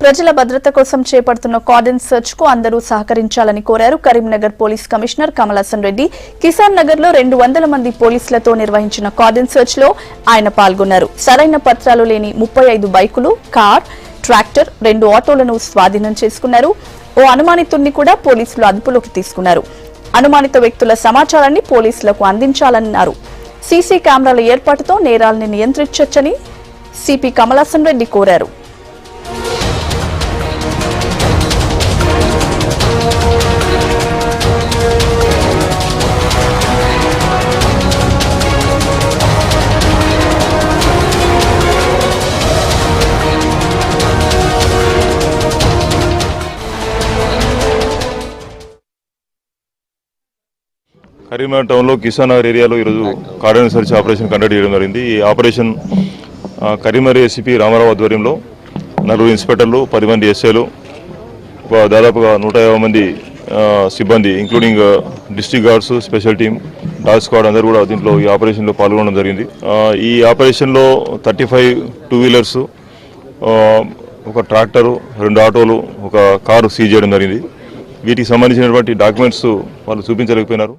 ప్రజల భద్రత కోసం చేపడుతున్న కార్డన్ సెర్చ్ కు అందరూ సహకరించాలని కోరారు కరీంనగర్ పోలీస్ కమిషనర్ కమలాసన్ రెడ్డి. కిసాన్ నగర్ లో 200 మంది పోలీసులతో నిర్వహించిన కార్డన్ సెర్చ్ లో ఆయన పాల్గొన్నారు. సరైన పత్రాలు లేని 35 బైకులు, కార్, ట్రాక్టర్, 2 ఆటోలను స్వాధీనం చేసుకున్నారు. ఓ అనుమానితుడిని కూడా పోలీసులు అదుపులోకి తీసుకున్నారు. అనుమానిత వ్యక్తుల సమాచారాన్ని పోలీసులకు అందించాలన్నారు. సీసీ కెమెరాల ఏర్పాటుతో నేరాలను నియంత్రించొచ్చని సిపి కమలాసన్ రెడ్డి కోరారు. కరీంనగర్ టౌన్లో కిసాన్ నగర్ ఏరియాలో ఈరోజు కార్డన్ సెర్చ్ ఆపరేషన్ కండక్ట్ చేయడం జరిగింది. ఈ ఆపరేషన్ కరీంనగర్ ఏసీపీ రామారావు ఆధ్వర్యంలో 4 ఇన్స్పెక్టర్లు, 10 మంది ఎస్ఐలు, దాదాపుగా 150 మంది సిబ్బంది including district guards, special team, dog squad అందరూ కూడా దీంట్లో ఈ ఆపరేషన్లో పాల్గొనడం జరిగింది. ఈ ఆపరేషన్లో 35 2 వీలర్స్, ఒక ట్రాక్టరు, 2 ఆటోలు, ఒక కారు సీజ్ చేయడం జరిగింది. వీటికి సంబంధించినటువంటి డాక్యుమెంట్స్ వాళ్ళు చూపించలేకపోయినారు.